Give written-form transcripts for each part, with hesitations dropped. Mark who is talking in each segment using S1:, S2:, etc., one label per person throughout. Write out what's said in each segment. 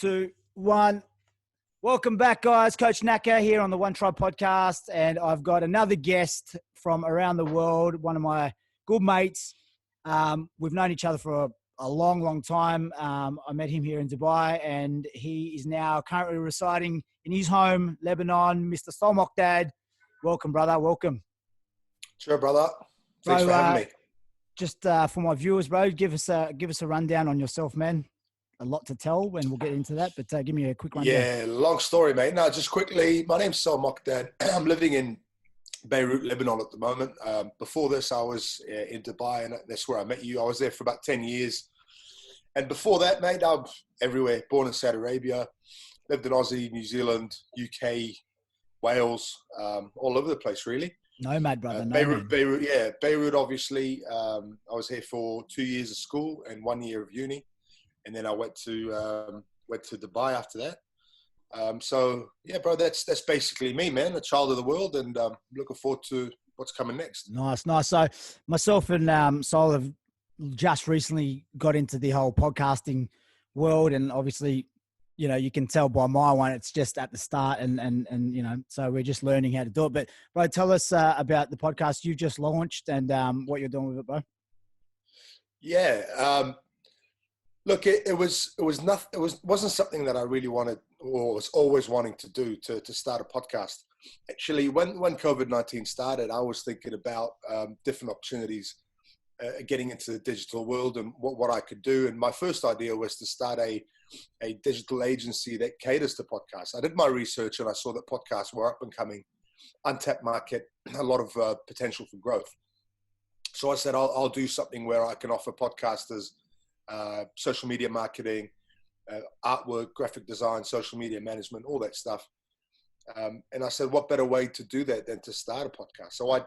S1: 2, 1. Welcome back, guys. Coach Naka here on the ONETRIBE Podcast, and I've got another guest from around the world, one of my good mates. We've known each other for a long, long time. I met him here in Dubai, and he is now currently residing in his home, Lebanon. Mr. Mokdad. Welcome, brother. Welcome.
S2: Sure, brother. Thanks for having me.
S1: Just for my viewers, bro, give us a rundown on yourself, man. A lot to tell, and we'll get into that, but give me a quick rundown.
S2: Yeah, long story, mate. No, just quickly, my name's Mokdad. I'm living in Beirut, Lebanon at the moment. Before this, I was in Dubai, and that's where I met you. I was there for about 10 years. And before that, mate, I'm everywhere. Born in Saudi Arabia, lived in Aussie, New Zealand, UK, Wales, all over the place, really.
S1: Nomad, brother.
S2: Beirut, obviously. I was here for 2 years of school and 1 year of uni. And then I went to Dubai after that. So yeah, bro, that's basically me, man. A child of the world, and looking forward to what's coming next.
S1: Nice. So myself and Sol have just recently got into the whole podcasting world, and obviously, you know, you can tell by my one, it's just at the start, and you know, so we're just learning how to do it. But bro, tell us about the podcast you've just launched and what you're doing with it, bro.
S2: Yeah. Look, it wasn't something that I really wanted or was always wanting to do, to start a podcast. Actually, when COVID-19 started, I was thinking about different opportunities, getting into the digital world and what I could do. And my first idea was to start a digital agency that caters to podcasts. I did my research and I saw that podcasts were up and coming, untapped market, a lot of potential for growth. So I said, I'll do something where I can offer podcasters social media marketing, artwork, graphic design, social media management, all that stuff. And I said, what better way to do that than to start a podcast? So I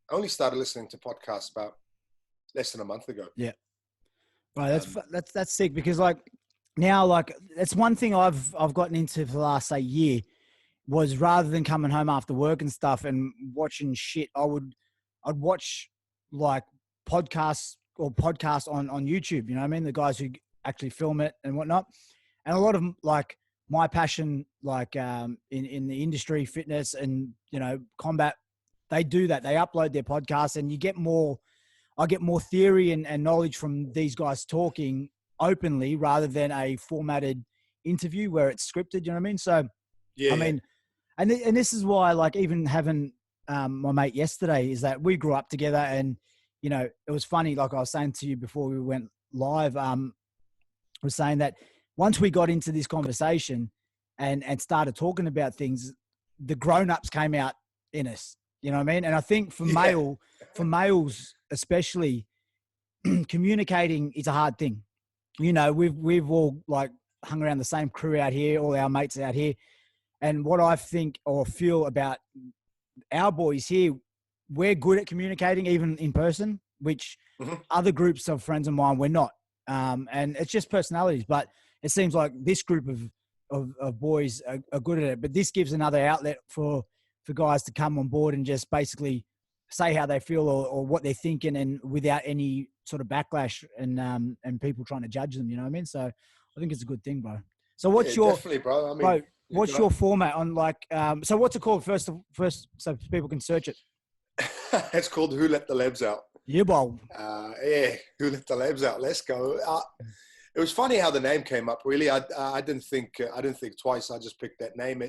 S2: only started listening to podcasts about less than a month ago.
S1: Yeah. Right. That's sick, because like now, like it's one thing I've gotten into for the last, say, year, was rather than coming home after work and stuff and watching shit, I'd watch like podcasts on YouTube, you know what I mean? The guys who actually film it and whatnot. And a lot of like my passion, like in the industry, fitness and, you know, combat, they do that. They upload their podcasts, and I get more theory and knowledge from these guys talking openly rather than a formatted interview where it's scripted, you know what I mean? So, yeah. I mean, and this is why, like, even having my mate yesterday, is that we grew up together, and you know, it was funny, like I was saying to you before we went live, I was saying that once we got into this conversation and started talking about things, the grown-ups came out in us, you know what I mean? And I think for males especially, communicating is a hard thing. You know, we've all like hung around the same crew out here, all our mates out here. And what I think or feel about our boys here, we're good at communicating even in person, which other groups of friends of mine, we're not. And it's just personalities, but it seems like this group of boys are good at it. But this gives another outlet for guys to come on board and just basically say how they feel or what they're thinking, and without any sort of backlash and people trying to judge them, you know what I mean? So I think it's a good thing, bro. So what's your,
S2: definitely, bro. I mean,
S1: bro, what's your format on like, so what's it called first so people can search it?
S2: It's called Who Let the Labs Out.
S1: Yeah, bro.
S2: Yeah, Who Let the Labs Out. Let's go. It was funny how the name came up. Really, I didn't think twice. I just picked that name.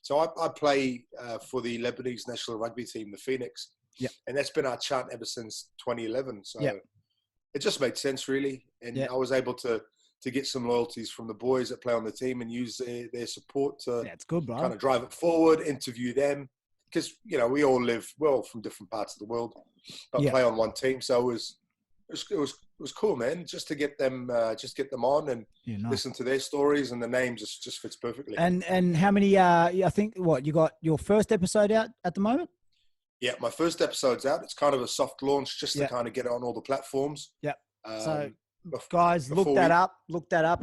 S2: So I play for the Lebanese national rugby team, the Phoenix.
S1: Yeah.
S2: And that's been our chant ever since 2011. So
S1: yeah.
S2: It just made sense, really. And I was able to get some loyalties from the boys that play on the team and use their support to
S1: it's good, bro.
S2: Kind of drive it forward, interview them. Because, you know, we all live from different parts of the world, but play on one team. So it was cool, man. Just to get them on and listen to their stories, and the name just fits perfectly.
S1: And how many? I think you got your first episode out at the moment.
S2: Yeah, my first episode's out. It's kind of a soft launch, just to kind of get it on all the platforms.
S1: Yeah. So guys, look that up.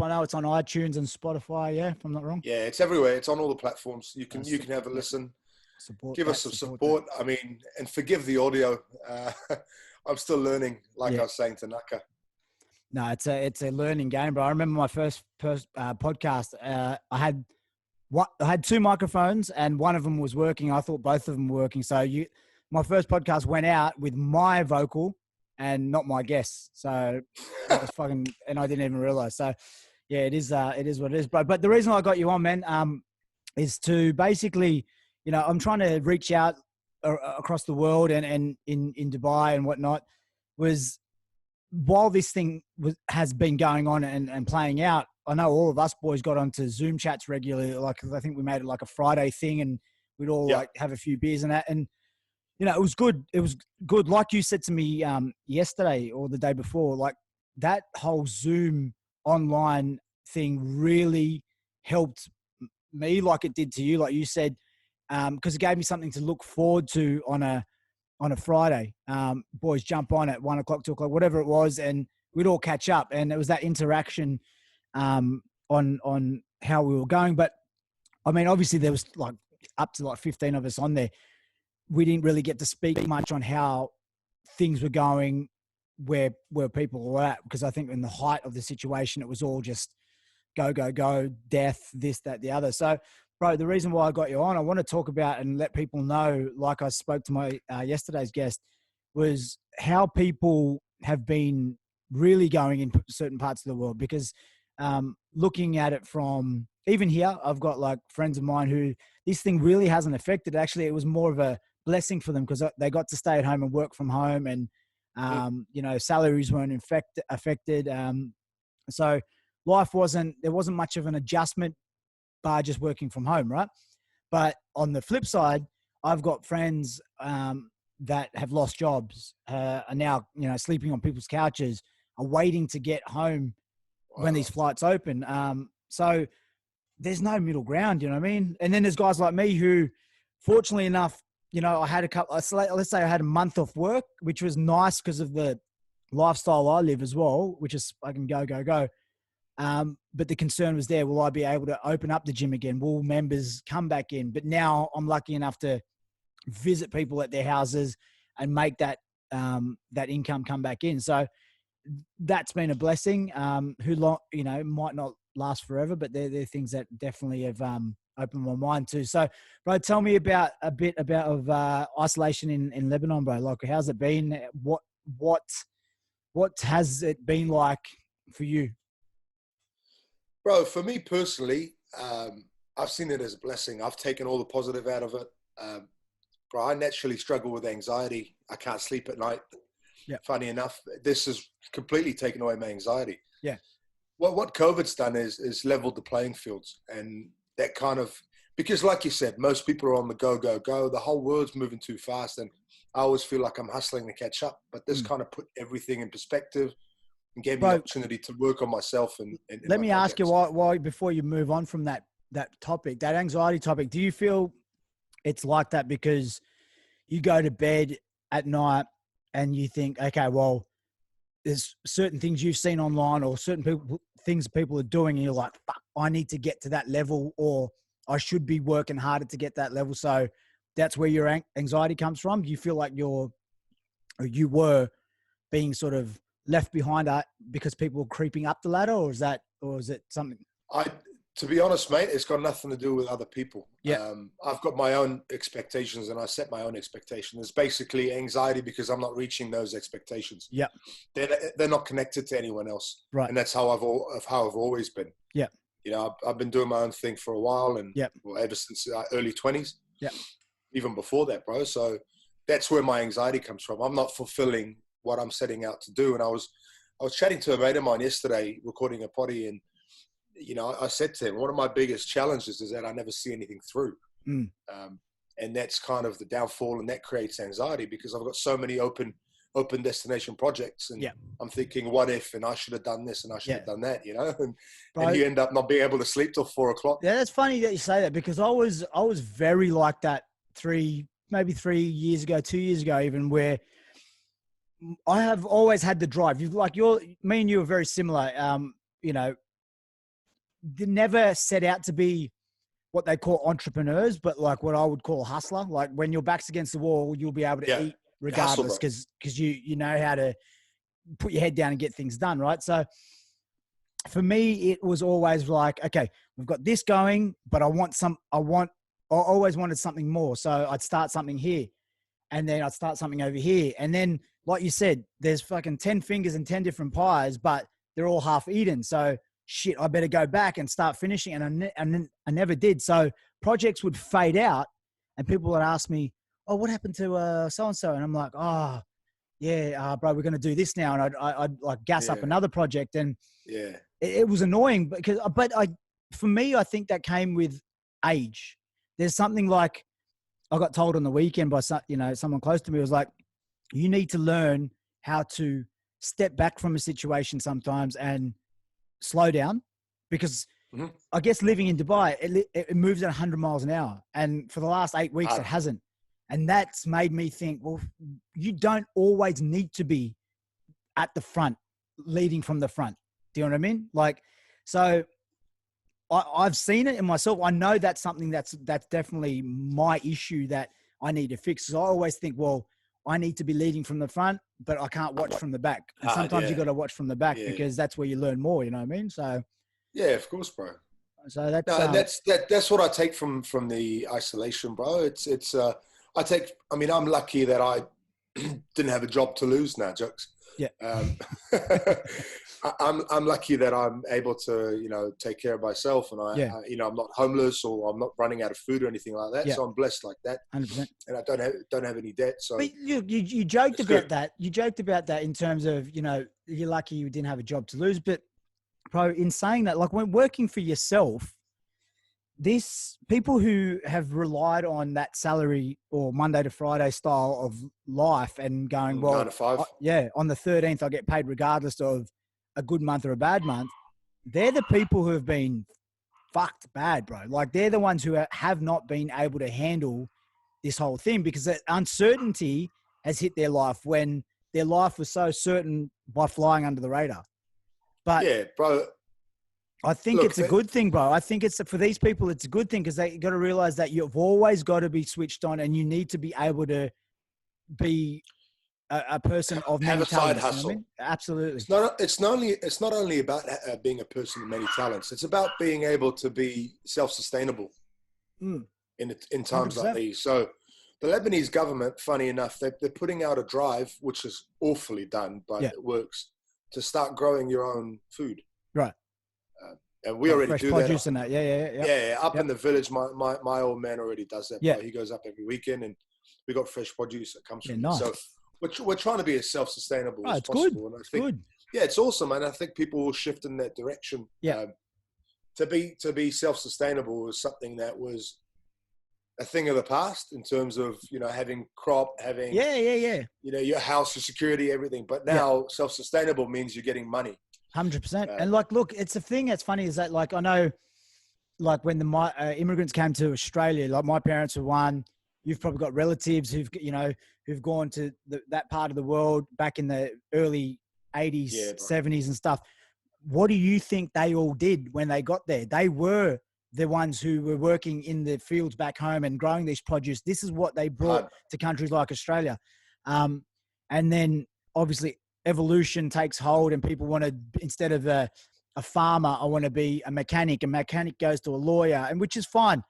S1: I know it's on iTunes and Spotify. Yeah, if I'm not wrong.
S2: Yeah, it's everywhere. It's on all the platforms. You can have a listen. Give us some support. I mean, and forgive the audio. I'm still learning, like I was saying to Naka.
S1: No, it's a learning game, bro. I remember my first podcast. I had two microphones and one of them was working. I thought both of them were working. So my first podcast went out with my vocal and not my guests. So that was fucking, and I didn't even realize. So yeah, it is what it is, bro. But the reason I got you on, man, is to basically, I'm trying to reach out across the world and in Dubai and whatnot. Was while this thing has been going on and playing out, I know all of us boys got onto Zoom chats regularly. Like, I think we made it like a Friday thing and we'd all like have a few beers and that. And, it was good. It was good. Like you said to me yesterday or the day before, like that whole Zoom online thing really helped me like it did to you, like you said, because it gave me something to look forward to on a Friday. Boys jump on at 1 o'clock, 2 o'clock, whatever it was, and we'd all catch up. And it was that interaction on how we were going. But I mean, obviously there was like up to like 15 of us on there. We didn't really get to speak much on how things were going, where people were at, because I think in the height of the situation, it was all just go, go, go, death, this, that, the other. So, bro, the reason why I got you on, I want to talk about and let people know, like I spoke to my yesterday's guest, was how people have been really going in certain parts of the world. Because looking at it from even here, I've got like friends of mine who this thing really hasn't affected. Actually, it was more of a blessing for them because they got to stay at home and work from home, and salaries weren't affected. So there wasn't much of an adjustment by just working from home, right? But on the flip side, I've got friends that have lost jobs, are now, sleeping on people's couches, are waiting to get home when these flights open. So there's no middle ground, you know what I mean? And then there's guys like me who, fortunately enough, I had let's say I had a month off work, which was nice because of the lifestyle I live as well, which is I can go, go, go. But the concern was there. Will I be able to open up the gym again? Will members come back in? But now I'm lucky enough to visit people at their houses and make that income come back in. So that's been a blessing. Might not last forever, but they're things that definitely have opened my mind too. So, bro, tell me a bit about isolation in Lebanon, bro. Like, how's it been? What has it been like for you?
S2: Bro, for me personally, I've seen it as a blessing. I've taken all the positive out of it. Bro, I naturally struggle with anxiety. I can't sleep at night.
S1: Yeah.
S2: Funny enough, this has completely taken away my anxiety.
S1: Yeah.
S2: What COVID's done is leveled the playing fields, and that kind of, because like you said, most people are on the go, go, go. The whole world's moving too fast, and I always feel like I'm hustling to catch up. But this kind of put everything in perspective and gave me the opportunity to work on myself. And
S1: let me ask you why before you move on from that topic, that anxiety topic, do you feel it's like that because you go to bed at night and you think, okay, well, there's certain things you've seen online or certain things people are doing, and you're like, fuck, I need to get to that level, or I should be working harder to get that level. So that's where your anxiety comes from. Do you feel like you were being sort of left behind because people were creeping up the ladder, or is it something?
S2: To be honest, mate, it's got nothing to do with other people.
S1: Yeah.
S2: I've got my own expectations, and I set my own expectations. It's basically anxiety because I'm not reaching those expectations.
S1: Yeah.
S2: They're not connected to anyone else.
S1: Right.
S2: And that's how I've always been.
S1: Yeah.
S2: I've been doing my own thing for a while, and ever since early 20s.
S1: Yeah.
S2: Even before that, bro. So that's where my anxiety comes from. I'm not fulfilling what I'm setting out to do. And I was chatting to a mate of mine yesterday, recording a potty, and I said to him, one of my biggest challenges is that I never see anything through. And that's kind of the downfall, and that creates anxiety because I've got so many open destination projects, and I'm thinking, what if, and I should have done this and I should have done that, and you end up not being able to sleep till 4 o'clock.
S1: Yeah, that's funny that you say that, because I was very like that 3 years ago, 2 years ago even, where I have always had the drive. Me and you are very similar. They never set out to be what they call entrepreneurs, but like what I would call a hustler. Like when your back's against the wall, you'll be able to eat regardless, because you know how to put your head down and get things done, right? So for me, it was always like, okay, we've got this going, but I always wanted something more. So I'd start something here, and then I'd start something over here. And then, like you said, there's fucking 10 fingers and 10 different pies, but they're all half eaten. So shit, I better go back and start finishing. And I never did. So projects would fade out, and people would ask me, oh, what happened to so-and-so? And I'm like, oh, yeah, bro, we're going to do this now. And I'd like gas up another project. And it was annoying for me, I think that came with age. There's something like, I got told on the weekend by someone close to me, was like, you need to learn how to step back from a situation sometimes and slow down, because I guess living in Dubai, it moves at 100 miles an hour. And for the last 8 weeks, it hasn't. And that's made me think, well, you don't always need to be at the front, leading from the front. Do you know what I mean? Like, so I've seen it in myself. I know that's something that's definitely my issue that I need to fix. So I always think, well, I need to be leading from the front, but I can't watch from the back. And sometimes you got to watch from the back because that's where you learn more. You know what I mean? So
S2: yeah, of course, bro.
S1: So that's
S2: and that's what I take from the isolation, bro. I'm lucky that I didn't have a job to lose now, jokes.
S1: Yeah.
S2: I'm lucky that I'm able to, take care of myself, and I'm not homeless, or I'm not running out of food or anything like that. Yeah. So I'm blessed like that.
S1: 100%.
S2: And I don't have any debt. So
S1: but you joked about that. You joked about that in terms of, you're lucky you didn't have a job to lose. But bro, in saying that, like when working for yourself, people who have relied on that salary or Monday to Friday style of life and going, well,
S2: 9 to 5.
S1: On the 13th, I'll get paid regardless of a good month or a bad month. They're the people who have been fucked bad, bro. Like they're the ones who have not been able to handle this whole thing, because the uncertainty has hit their life when their life was so certain by flying under the radar. But
S2: yeah, bro,
S1: I think it's a good thing, bro. I think for these people, it's a good thing, because they got to realize that you've always got to be switched on, and you need to be able to be a person of many talents. Have a side hustle. You know what I mean? Absolutely.
S2: It's not only about being a person of many talents. It's about being able to be self-sustainable in times 100%. Like these. So the Lebanese government, funny enough, they're putting out a drive, which is awfully done, but it works, to start growing your own food.
S1: Right.
S2: And we already do that.
S1: Fresh produce and that. Yeah.
S2: Up in the village, my old man already does that. Yeah. He goes up every weekend, and we got fresh produce that comes from
S1: nice.
S2: So we're trying to be as self-sustainable as possible.
S1: Good.
S2: And I think, yeah, it's awesome, and I think people will shift in that direction.
S1: Yeah.
S2: To be self-sustainable was something that was a thing of the past in terms of, having crop, having your house, your security, everything. But now self-sustainable means you're getting money.
S1: 100%. And look, it's a thing that's funny is that, I know, when the immigrants came to Australia, my parents were one. You've probably got relatives who've gone to that part of the world back in the early 80s, 70s and stuff. What do you think they all did when they got there? They were the ones who were working in the fields back home and growing this produce. This is what they brought to countries like Australia. And then obviously evolution takes hold, and people want to, instead of a farmer, I want to be a mechanic. A mechanic goes to a lawyer, and which is fine.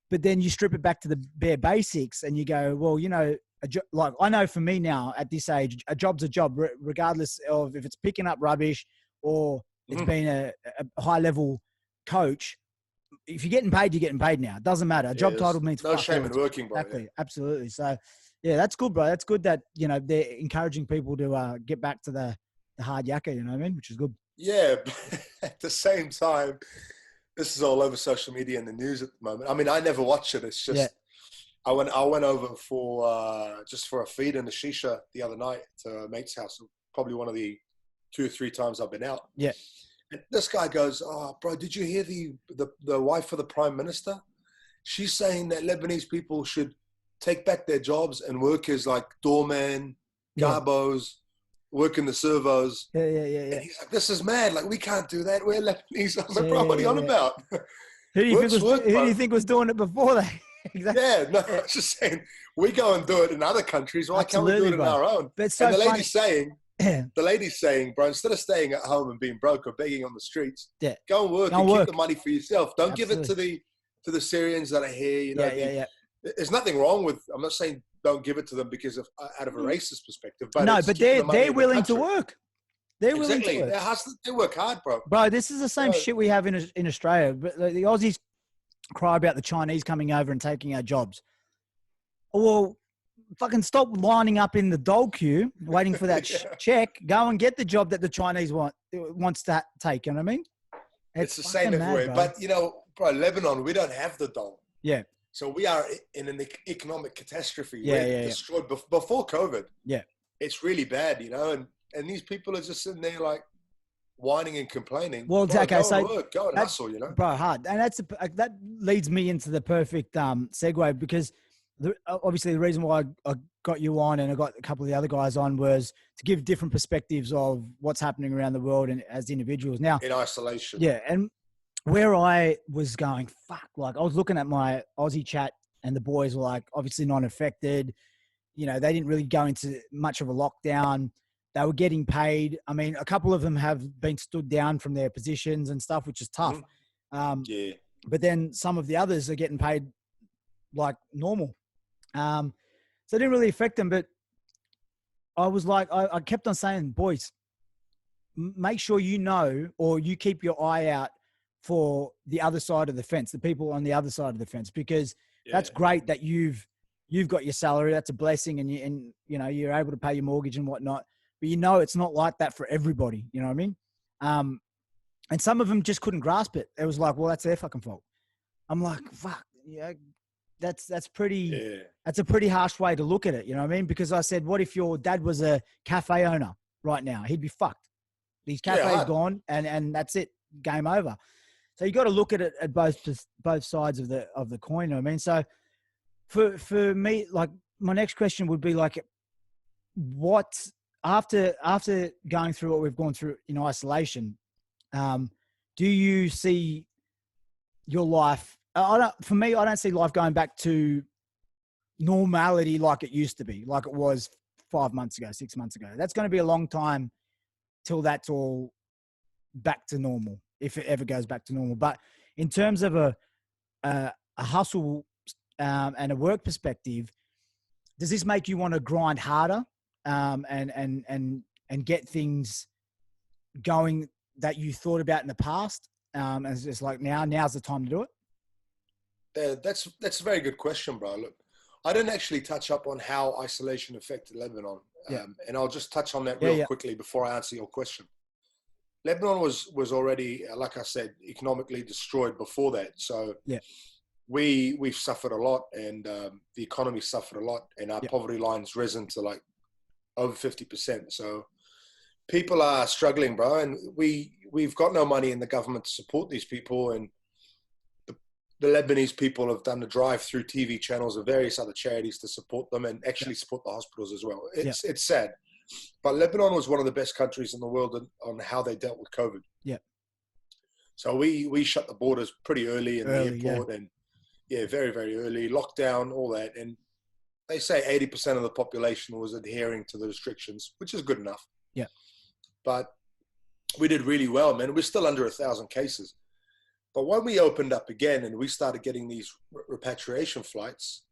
S1: But then you strip it back to the bare basics, and you go, well, I know for me now at this age, a job's a job, regardless of if it's picking up rubbish or it's being a high level coach. If you're getting paid, you're getting paid now. It doesn't matter. A job title means
S2: no shame in working, bro.
S1: Exactly. Absolutely. So yeah, that's good, bro. That's good that, they're encouraging people to get back to the hard yakka, you know what I mean? Which is good.
S2: Yeah. But at the same time, this is all over social media and the news at the moment. I mean, I never watch it. It's just, I went over for just for a feed in the shisha the other night to a mate's house. Probably one of the 2 or 3 times I've been out.
S1: Yeah.
S2: And this guy goes, "Oh, bro, did you hear the wife of the prime minister? She's saying that Lebanese people should take back their jobs and work as like doorman, garbos, work in the servos."
S1: Yeah.
S2: And he's like, "This is mad. Like, we can't do that. We're Lebanese." I was like, "Bro, what are you on about?"
S1: Who do you think was doing it before that?
S2: Exactly. Yeah, no, I was just saying, we go and do it in other countries. Why can't we do it in our own?
S1: But it's so
S2: and the lady's
S1: funny.
S2: saying, the lady's saying, bro, instead of staying at home and being broke or begging on the streets,
S1: Yeah.
S2: go and work
S1: Go
S2: and
S1: and
S2: keep
S1: work.
S2: the money for yourself. Don't give it
S1: Absolutely.
S2: to the Syrians that are here. You know,
S1: Yeah.
S2: there's nothing wrong with. I'm not saying don't give it to them because of out of a racist perspective, but
S1: No,
S2: it's
S1: but
S2: keeping the money
S1: they're
S2: in the
S1: willing to
S2: country.
S1: work. They're willing to
S2: Exactly.
S1: work.
S2: They work hard, bro.
S1: Bro, this is the same
S2: Bro.
S1: shit we have in Australia. But the Aussies cry about the Chinese coming over and taking our jobs. Well, fucking stop lining up in the dole queue waiting for that check. Go and get the job that the Chinese wants to take. You know what I mean?
S2: It's the same everywhere.
S1: Mad,
S2: but, you know, bro, Lebanon, we don't have the dole.
S1: Yeah.
S2: So we are in an economic catastrophe.
S1: Yeah,
S2: We're destroyed before COVID.
S1: Yeah.
S2: It's really bad, you know, and these people are just sitting there like whining and complaining.
S1: Well,
S2: bro,
S1: okay,
S2: go
S1: so
S2: and work, go and hustle, you know.
S1: Bro, hard. And that leads me into the perfect segue because obviously the reason why I got you on and I got a couple of the other guys on was to give different perspectives of what's happening around the world and as individuals. Now,
S2: in isolation.
S1: Yeah, and where I was going, fuck, like I was looking at my Aussie chat and the boys were like obviously not affected. You know, they didn't really go into much of a lockdown. They were getting paid. I mean, a couple of them have been stood down from their positions and stuff, which is tough.
S2: Yeah.
S1: But then some of the others are getting paid like normal. So it didn't really affect them. But I was like, I kept on saying, boys, make sure you know or you keep your eye out for the other side of the fence, the people on the other side of the fence, because that's great that you've got your salary. That's a blessing. And you know, you're able to pay your mortgage and whatnot, but you know, it's not like that for everybody. You know what I mean? And some of them just couldn't grasp it. It was like, well, that's their fucking fault. I'm like, fuck, yeah, that's a pretty harsh way to look at it. You know what I mean? Because I said, what if your dad was a cafe owner right now? He'd be fucked. His cafe's gone and that's it. Game over. So you got to look at it at both sides of the coin. You know what I mean? So for me, like my next question would be like, what after going through what we've gone through in isolation, do you see your life? For me, I don't see life going back to normality like it used to be, like it was 5 months ago, 6 months ago. That's going to be a long time till that's all back to normal, if it ever goes back to normal. But in terms of a hustle and a work perspective, does this make you want to grind harder and get things going that you thought about in the past? And it's just like now's the time to do it.
S2: That's a very good question, bro. Look, I didn't actually touch up on how isolation affected Lebanon, and I'll just touch on that real quickly before I answer your question. Lebanon was already, like I said, economically destroyed before that. So we've suffered a lot, and the economy suffered a lot, and our poverty line's risen to like over 50%. So people are struggling, bro, and we've got no money in the government to support these people, and the Lebanese people have done the drive-through TV channels and various other charities to support them and actually support the hospitals as well. It's sad. But Lebanon was one of the best countries in the world on how they dealt with COVID. Yeah. So we shut the borders pretty early in the airport and very, very early, lockdown, all that. And they say 80% of the population was adhering to the restrictions, which is good enough. Yeah. But we did really well, man. We're still under 1,000 cases. But when we opened up again and we started getting these repatriation flights,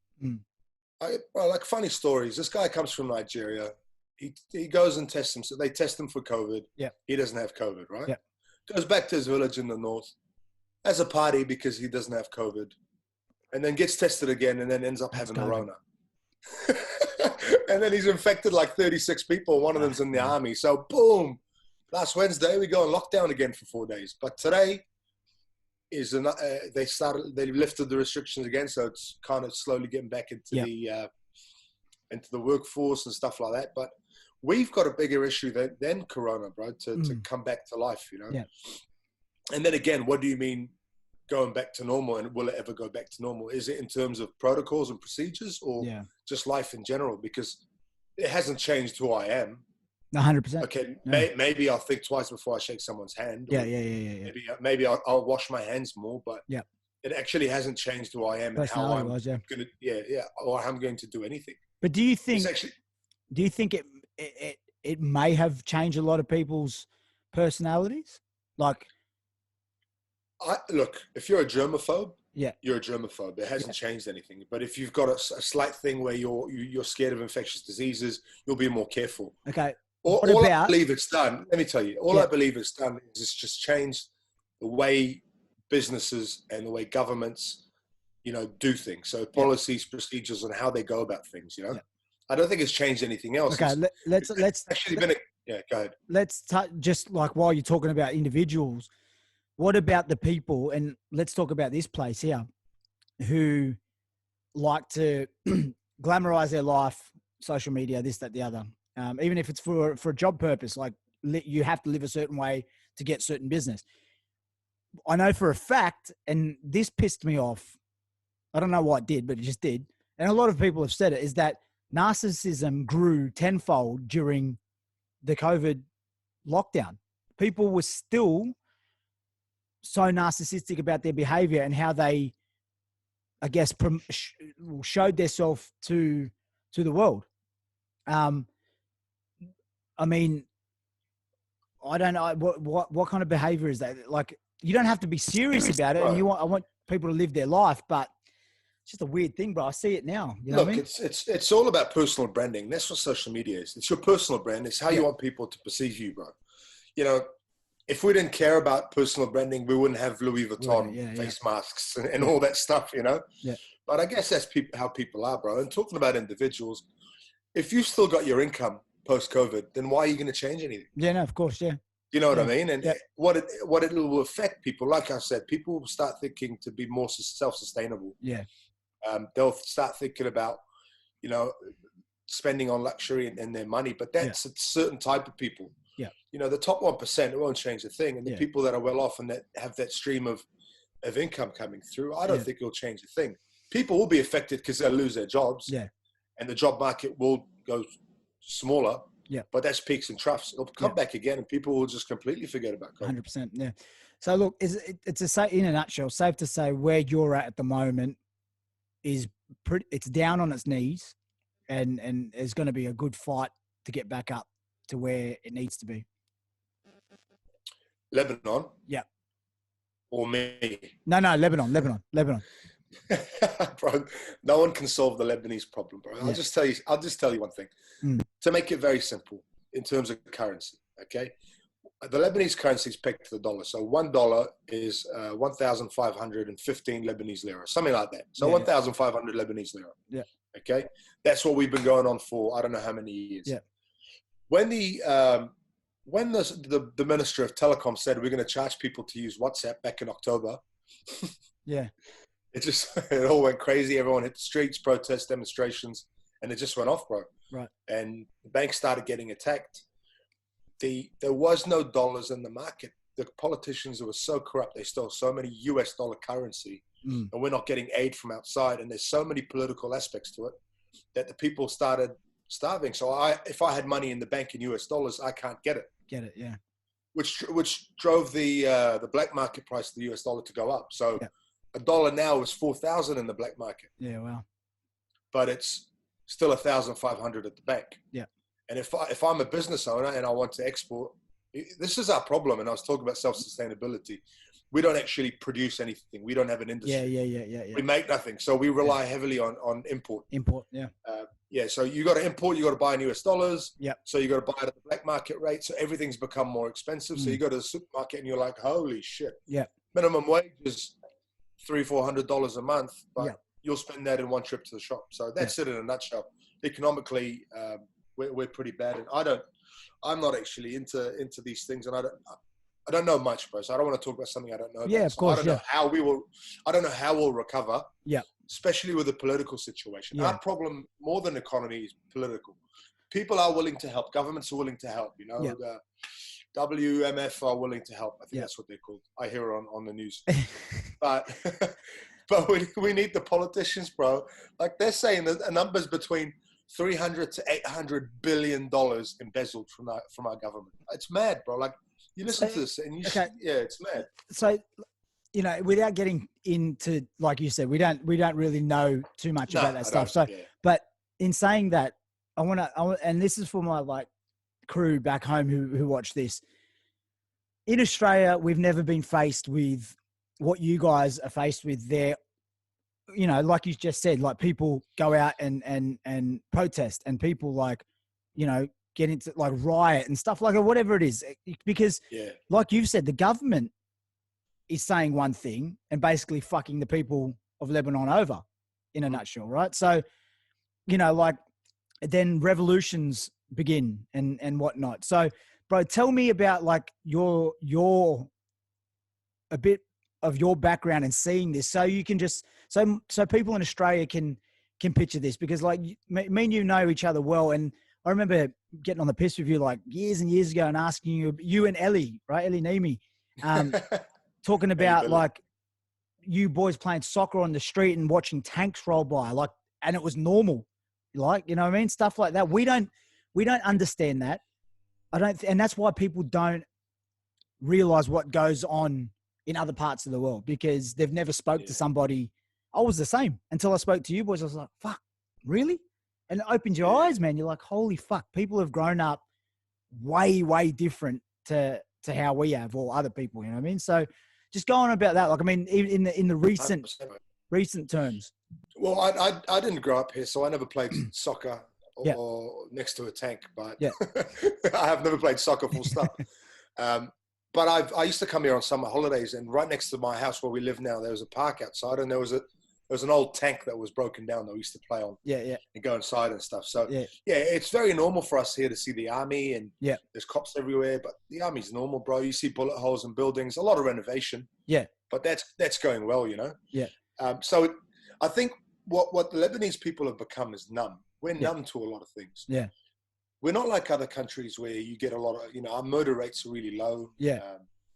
S2: like funny stories. This guy comes from Nigeria. He goes and tests him. So they test him for COVID. Yeah. He doesn't have COVID, right? Yeah. Goes back to his village in the north, has a party because he doesn't have COVID, and then gets tested again and then ends up having Corona. And then he's infected like 36 people. One of them's in the army. So boom, last Wednesday we go on lockdown again for 4 days. But today is they lifted the restrictions again, so it's kind of slowly getting back into the workforce and stuff like that. But we've got a bigger issue than Corona, bro, to come back to life, you know? Yeah. And then again, what do you mean going back to normal, and will it ever go back to normal? Is it in terms of protocols and procedures or just life in general? Because it hasn't changed who I am.
S1: 100%.
S2: Okay, maybe I'll think twice before I shake someone's hand.
S1: Yeah.
S2: Maybe I'll wash my hands more, but it actually hasn't changed who I am and how I'm or how I'm going to do anything.
S1: But do you think it it may have changed a lot of people's personalities? Like,
S2: Look, if you're a germaphobe,
S1: yeah,
S2: you're a germaphobe. It hasn't changed anything. But if you've got a slight thing where you're scared of infectious diseases, you'll be more careful.
S1: okay.
S2: All I believe it's done, let me tell you, all I believe it's done is it's just changed the way businesses and the way governments, do things. So policies, procedures, and how they go about things,
S1: Yeah.
S2: I don't think it's changed anything else.
S1: Okay, let's
S2: actually go ahead.
S1: Let's just like while you're talking about individuals, what about the people? And let's talk about this place here, who like to glamorize their life, social media, this, that, the other. Even if it's for a job purpose, like you have to live a certain way to get certain business. I know for a fact, and this pissed me off. I don't know why it did, but it just did. And a lot of people have said it, is that narcissism grew tenfold during the COVID lockdown. People were still so narcissistic about their behavior and how they, I guess, showed themselves to the world. I mean, I don't know what kind of behavior is that. Like, you don't have to be serious about it, and I want people to live their life, but it's just a weird thing, bro. I see it now. You know
S2: Look,
S1: what I mean?
S2: it's all about personal branding. That's what social media is. It's your personal brand. It's how you want people to perceive you, bro. If we didn't care about personal branding, we wouldn't have Louis Vuitton face masks and all that stuff,
S1: Yeah.
S2: But I guess that's how people are, bro. And talking about individuals, if you still got your income post-COVID, then why are you going to change anything?
S1: Yeah, no, of course, yeah.
S2: You know what I mean? And what it will affect people, like I said, people will start thinking to be more self-sustainable.
S1: Yeah.
S2: They'll start thinking about, spending on luxury and their money, but that's a certain type of people.
S1: Yeah.
S2: The top 1%, it won't change a thing. And the people that are well off and that have that stream of income coming through, I don't think it'll change a thing. People will be affected because they'll lose their jobs.
S1: Yeah.
S2: And the job market will go smaller.
S1: Yeah.
S2: But that's peaks and troughs. It'll come back again and people will just completely forget about COVID.
S1: 100%. Yeah. So look, in a nutshell, safe to say where you're at the moment is it's down on its knees and there's going to be a good fight to get back up to where it needs to be.
S2: Lebanon?
S1: Yeah.
S2: Or me?
S1: No, Lebanon.
S2: Bro, no one can solve the Lebanese problem, bro. I'll just tell you one thing. To make it very simple in terms of currency, okay? The Lebanese currency is pegged to the dollar. So $1 is 1,515 Lebanese lira, something like that. So 1,500 Lebanese lira.
S1: Yeah.
S2: Okay? That's what we've been going on for I don't know how many years.
S1: Yeah.
S2: When the Minister of Telecom said we're going to charge people to use WhatsApp back in October, it all went crazy. Everyone hit the streets, protests, demonstrations, and it just went off, bro.
S1: Right. And
S2: the banks started getting attacked. There was no dollars in the market. The politicians were so corrupt. They stole so many US dollar currency, and we're not getting aid from outside. And there's so many political aspects to it that the people started starving. So if I had money in the bank in US dollars, I can't get it.
S1: Yeah.
S2: Which drove the black market price of the US dollar to go up. So a dollar now is 4,000 in the black market.
S1: Yeah, wow.
S2: But it's still 1,500 at the bank.
S1: Yeah. And
S2: if I'm a business owner and I want to export, this is our problem. And I was talking about self-sustainability. We don't actually produce anything. We don't have an industry.
S1: Yeah.
S2: We make nothing. So we rely heavily on import. So you got to import, you got to buy in US dollars.
S1: Yeah.
S2: So you got to buy it at the black market rate. So everything's become more expensive. So you go to the supermarket and you're like, holy shit.
S1: Yeah.
S2: Minimum wage is $300-400 a month, but you'll spend that in one trip to the shop. So that's it in a nutshell. Economically, we're pretty bad. And I'm not actually into these things, and I don't know much, bro. So I don't want to talk about something I don't know.
S1: Yeah,
S2: about.
S1: of course.
S2: I don't know how we'll recover.
S1: Yeah.
S2: Especially with the political situation.
S1: Yeah.
S2: Our problem more than economy is political. People are willing to help. Governments are willing to help. The WMF are willing to help. I think that's what they're called. I hear it on the news. But we need the politicians, bro. Like they're saying that a number's between $300 to $800 billion embezzled from our government. It's mad, bro. Like you listen to this and it's mad. So,
S1: without getting into, like you said, we don't really know too much about that stuff. So, but in saying that, I want to, and this is for my crew back home who watch this. In Australia, we've never been faced with what you guys are faced with there. You know, like you just said, like people go out and protest, and people like, you know, get into like riot and stuff like that, whatever it is. Because like you've said, the government is saying one thing and basically fucking the people of Lebanon over in a nutshell, right? So, you know, like then revolutions begin and whatnot. So, bro, tell me about like your a bit of your background and seeing this, so you can just so people in Australia can picture this, because like me and you know each other well, and I remember getting on the piss with you like years and years ago and asking you and Ellie, right, Ellie Nemi, talking about like you boys playing soccer on the street and watching tanks roll by, like, and it was normal, like, you know what I mean, stuff like that. We don't understand that. And that's why people don't realize what goes on in other parts of the world, because they've never spoke to somebody. I was the same until I spoke to you boys. I was like, fuck, really? And it opened your eyes, man. You're like, holy fuck, people have grown up way, way different to how we have, or other people, you know what I mean? So just go on about that. Like, I mean, in the recent terms.
S2: Well, I didn't grow up here, so I never played soccer or next to a tank, but I have never played soccer, full stop. But I used to come here on summer holidays, and right next to my house where we live now, there was a park outside, and there was an old tank that was broken down that we used to play on, and go inside and stuff. So it's very normal for us here to see the army, and there's cops everywhere. But the army's normal, bro. You see bullet holes in buildings, a lot of renovation. But that's going well, you know. So I think what the Lebanese people have become is numb. We're numb to a lot of things. We're not like other countries where you get a lot of, you know, our murder rates are really low.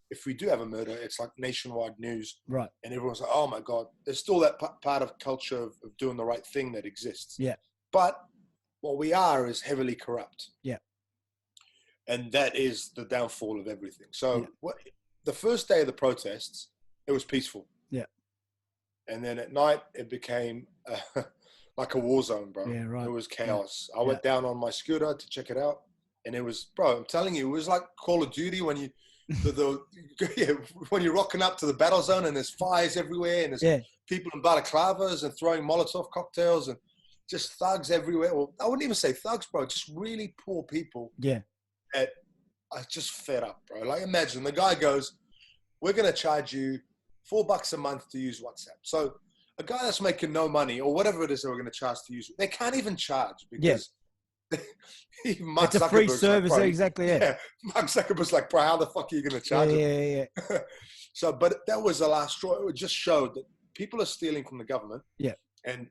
S2: If we do have a murder, it's like nationwide news.
S1: Right.
S2: And everyone's like, oh my God, there's still that part of culture of doing the right thing that exists. But what we are is heavily corrupt. And that is the downfall of everything. So the first day of the protests, it was peaceful. And then at night, it became like a war zone, bro.
S1: Right.
S2: It was chaos. I went down on my scooter to check it out, and it was, bro, I'm telling you, it was like Call of Duty when you, when you're rocking up to the battle zone and there's fires everywhere and there's people in balaclavas and throwing Molotov cocktails and just thugs everywhere. Well, I wouldn't even say thugs, bro, just really poor people. That I just fed up, bro. Like, imagine the guy goes, we're going to charge you $4 a month to use WhatsApp. So a guy that's making no money or whatever it is that we're going to charge to use, they can't even charge because
S1: it's a free service. Like, exactly.
S2: Mark Zuckerberg's like, bro, how the fuck are you going to charge it? So, but that was the last straw. It just showed that people are stealing from the government. And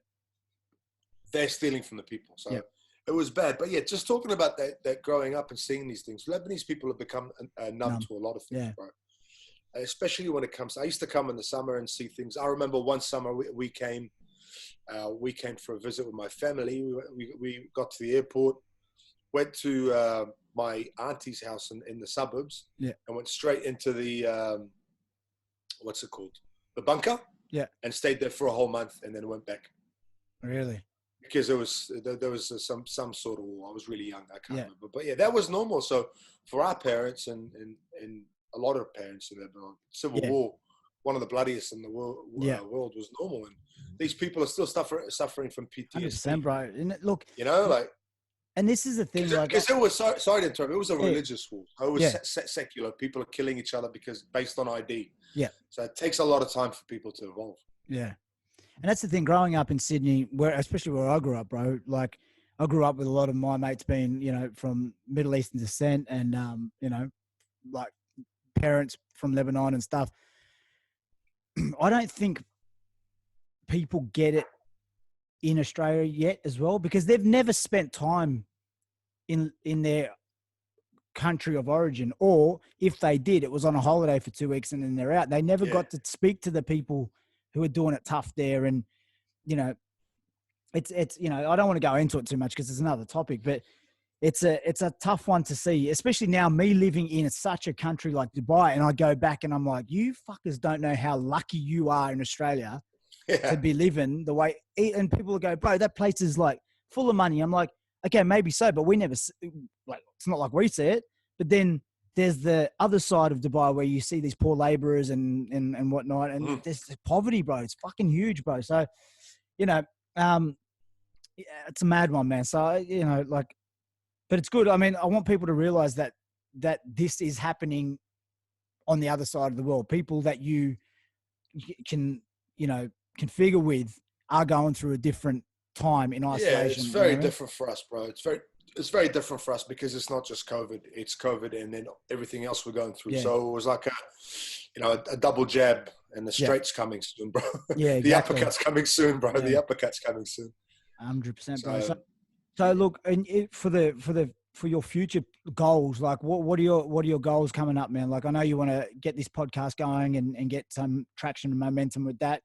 S2: they're stealing from the people. So it was bad. But just talking about that growing up and seeing these things, Lebanese people have become numb to a lot of things, bro. Especially when it comes, I used to come in the summer and see things. I remember one summer we came for a visit with my family. We got to the airport, went to my auntie's house in the suburbs, and went straight into the, what's it called? The bunker. And stayed there for a whole month and then went back.
S1: Really?
S2: Because there was some sort of war. I was really young. I can't remember. But that was normal. So for our parents and a lot of parents in the Civil War, one of the bloodiest in the world was normal, and these people are still suffering from PTSD.
S1: 100%, bro. And look,
S2: you know, like,
S1: and this is the thing,
S2: because it was sorry to interrupt. It was a religious war. It was secular. People are killing each other because based on ID. So it takes a lot of time for people to evolve. And
S1: that's the thing. Growing up in Sydney, especially where I grew up, bro. Like, I grew up with a lot of my mates being, you know, from Middle Eastern descent, and you know, like, parents from Lebanon and stuff. I don't think people get it in Australia yet as well, because they've never spent time in their country of origin, or if they did, it was on a holiday for 2 weeks and then they're out. They never got to speak to the people who are doing it tough there. And, you know, it's, you know, I don't want to go into it too much because it's another topic, but it's a tough one to see, especially now, me living in such a country like Dubai, and I go back and I'm like, you fuckers don't know how lucky you are in Australia to be living the way, and people will go, bro, that place is like full of money. I'm like, okay, maybe so, but we never, like, it's not like we see it, but then there's the other side of Dubai where you see these poor laborers and whatnot. And there's the poverty, bro. It's fucking huge, bro. So, you know, yeah, it's a mad one, man. So, you know, like, but it's good. I mean, I want people to realize that this is happening on the other side of the world. People that you can, you know, configure with are going through a different time in isolation.
S2: Yeah, it's very different for us, bro. It's very different for us because it's not just COVID. It's COVID and then everything else we're going through. Yeah. So it was like a double jab, and the straight's coming soon, bro.
S1: Yeah, exactly.
S2: The uppercut's coming soon, bro. Yeah. The uppercut's coming soon.
S1: 100%, bro. So look, and for your future goals, like what are your goals coming up, man? Like, I know you want to get this podcast going and get some traction and momentum with that.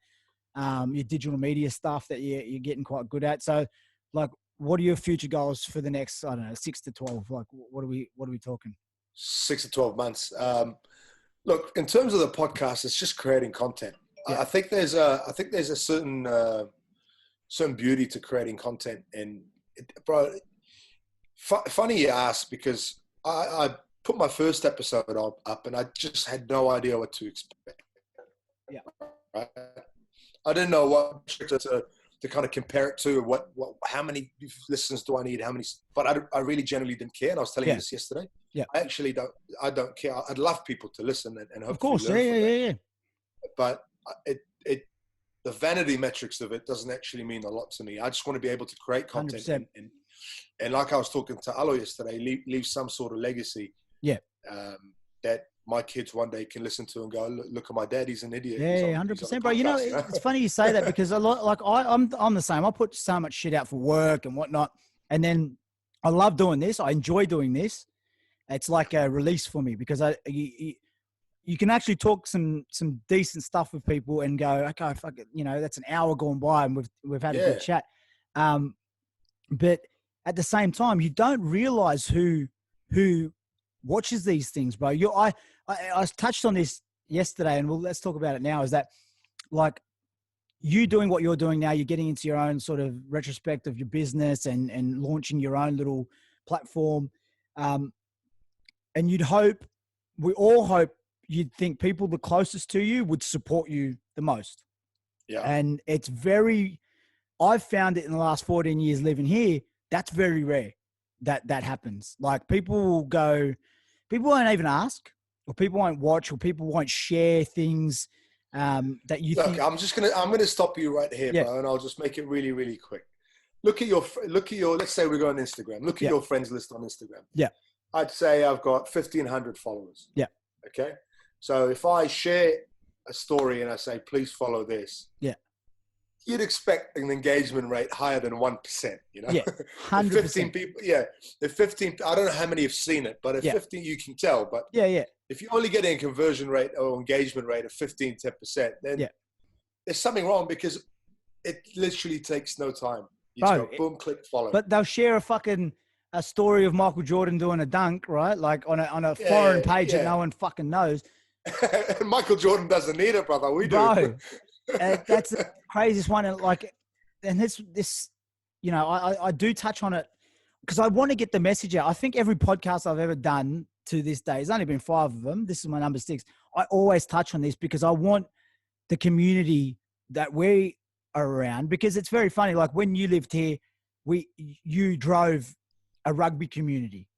S1: Your digital media stuff that you're getting quite good at. So, like, what are your future goals for the next, I don't know, 6 to 12? Like, what are we talking?
S2: 6 to 12 months. Look, in terms of the podcast, it's just creating content. Yeah. I think there's a certain beauty to creating content. And bro, funny you ask, because I put my first episode up and I just had no idea what to expect.
S1: Yeah.
S2: Right? I didn't know what to kind of compare it to, how many listens do I need, but I really generally didn't care. And I was telling you this yesterday. Yeah. I don't care. I'd love people to listen and hopefully
S1: of course,
S2: learn from
S1: yeah.
S2: But the vanity metrics of it doesn't actually mean a lot to me. I just want to be able to create content and like I was talking to Alo yesterday, leave some sort of legacy.
S1: Yeah.
S2: That my kids one day can listen to and go, look at my dad, he's an idiot.
S1: Yeah, 100%, bro. You know, it's funny you say that because a lot, like I'm the same. I put so much shit out for work and whatnot, and then I love doing this. I enjoy doing this. It's like a release for me because you can actually talk some decent stuff with people and go, okay, fuck it, you know, that's an hour gone by and we've had a good chat. But at the same time, you don't realize who watches these things, bro. I touched on this yesterday, and let's talk about it now. Is that, like, you doing what you're doing now? You're getting into your own sort of retrospect of your business and launching your own little platform. And we all hope you'd think people the closest to you would support you the most.
S2: Yeah.
S1: And it's I've found it in the last 14 years living here, that's very rare that happens. Like, people won't even ask, or people won't watch, or people won't share things that you think.
S2: Look, I'm gonna stop you right here, bro, and I'll just make it really, really quick. Look at your. Let's say we go on Instagram. Look at your friends list on Instagram.
S1: Yeah.
S2: I'd say I've got 1,500 followers.
S1: Yeah.
S2: Okay. So if I share a story and I say, please follow this.
S1: Yeah.
S2: You'd expect an engagement rate higher than 1%, you know?
S1: Yeah, 100%.
S2: 15 people, if 15, I don't know how many have seen it, but if 15, you can tell. But if you're only getting a conversion rate or engagement rate of 15, 10%, then there's something wrong, because it literally takes no time. You just go, boom, click, follow.
S1: But they'll share a story of Michael Jordan doing a dunk, right? Like on a foreign page that no one fucking knows.
S2: Michael Jordan doesn't need it, brother. We do.
S1: That's the craziest one. And this, you know, I do touch on it because I want to get the message out. I think every podcast I've ever done to this day, there's only been 5 of them. This is my number 6. I always touch on this because I want the community that we are around, because it's very funny. Like, when you lived here, you drove a rugby community.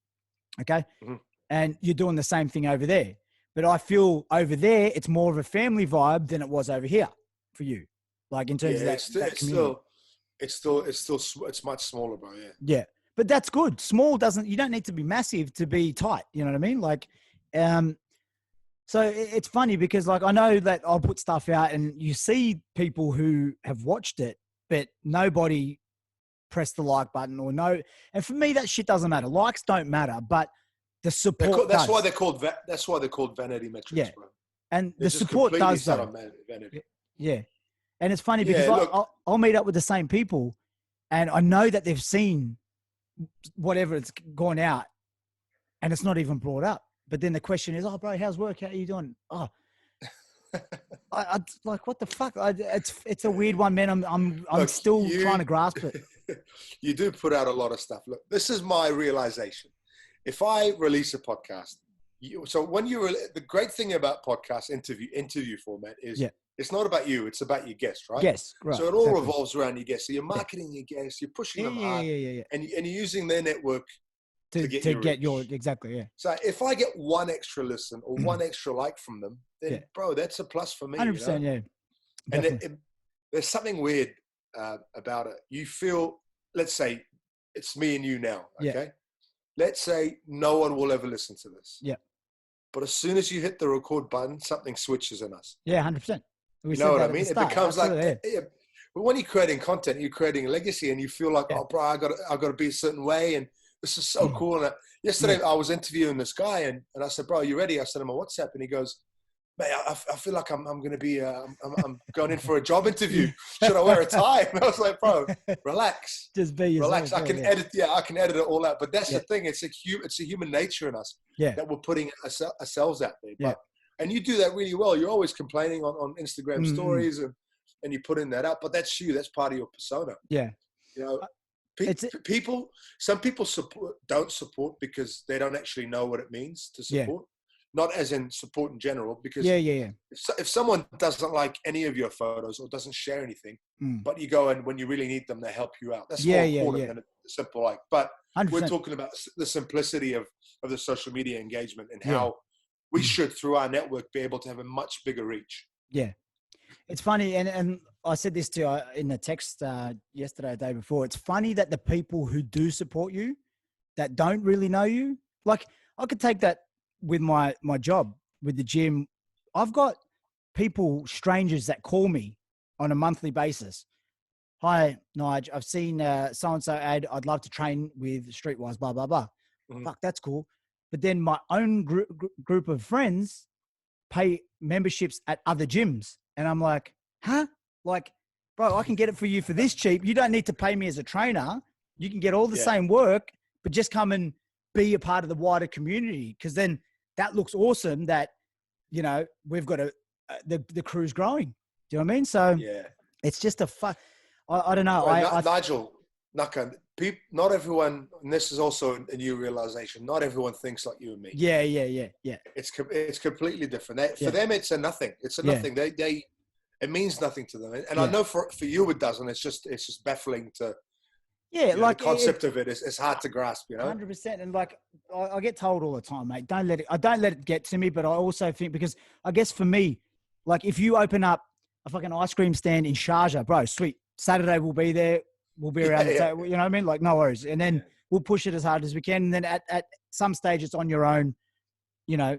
S1: Okay. Mm-hmm. And you're doing the same thing over there. But I feel over there, it's more of a family vibe than it was over here for you. Like, in terms of that community.
S2: It's much smaller, bro. Yeah.
S1: Yeah. But that's good. You don't need to be massive to be tight. You know what I mean? Like, so it's funny because, like, I know that I'll put stuff out and you see people who have watched it, but nobody pressed the like button or no. And for me, that shit doesn't matter. Likes don't matter, but the support
S2: that's why they're called vanity metrics, bro.
S1: And the support does though. Yeah. And it's funny because I'll meet up with the same people and I know that they've seen whatever it's gone out and it's not even brought up. But then the question is, oh, bro, how's work? How are you doing? Oh, I like, what the fuck? It's a weird one, man. I'm still trying to grasp it.
S2: You do put out a lot of stuff. Look, this is my realization. if I release a podcast, so when the great thing about podcast interview format is it's not about you, it's about your guest, right?
S1: Yes, right.
S2: So it all revolves around your guest. So you're marketing your guests, you're pushing them hard, and you're using their network to get your
S1: exactly. Yeah.
S2: So if I get one extra listen or one extra like from them, then bro, that's a plus for me.
S1: 100%,
S2: you know? And there's something weird about it. You feel, let's say it's me and you now, okay? Let's say no one will ever listen to this.
S1: Yeah.
S2: But as soon as you hit the record button, something switches in us.
S1: Yeah, 100%.
S2: You know what I mean? It becomes like, but when you're creating content, you're creating a legacy, and you feel like, oh, bro, I got to be a certain way, and this is so cool. And yesterday I was interviewing this guy, and I said, bro, are you ready? I sent him a WhatsApp, and he goes, mate, I feel like I'm going to be, I'm going in for a job interview. Should I wear a tie? And I was like, bro, relax.
S1: Just be yourself.
S2: Relax. I can edit. Yeah, I can edit it all out. But that's the thing. It's a human nature in us that we're putting ourselves out there. But, and you do that really well. You're always complaining on Instagram stories and you put in that up. But that's you. That's part of your persona.
S1: Yeah.
S2: You know, some people don't support because they don't actually know what it means to support. Not as in support in general, because if someone doesn't like any of your photos or doesn't share anything, but you go and when you really need them, they help you out. That's more important than a simple like. But 100%. We're talking about the simplicity of the social media engagement and how we should, through our network, be able to have a much bigger reach.
S1: Yeah. It's funny, and I said this to you in the text yesterday, the day before. It's funny that the people who do support you, that don't really know you, like I could take that with my job with the gym. I've got people, strangers that call me on a monthly basis. Hi, Nige, I've seen so-and-so ad. I'd love to train with Streetwise, blah, blah, blah. Fuck, that's cool. But then my own group of friends pay memberships at other gyms. And I'm like, huh? Like, bro, I can get it for you for this cheap. You don't need to pay me as a trainer. You can get all the same work, but just come and be a part of the wider community. Because then that looks awesome that, you know, we've got the crew's growing. Do you know what I mean? So it's just I don't know.
S2: Nigel, Naka, not everyone, and this is also a new realization, not everyone thinks like you and me.
S1: Yeah.
S2: It's completely different. For them, it's a nothing. It's a nothing. It means nothing to them. And I know for you it doesn't. It's just baffling to, like the concept of it is hard to grasp, you know.
S1: 100%. And like I get told all the time, mate, don't let it get to me. But I also think, because I guess for me, like if you open up a fucking ice cream stand in Sharjah, bro, sweet. Saturday we'll be there. We'll be around the table. You know what I mean? Like no worries. And then we'll push it as hard as we can. And then at some stage it's on your own, you know,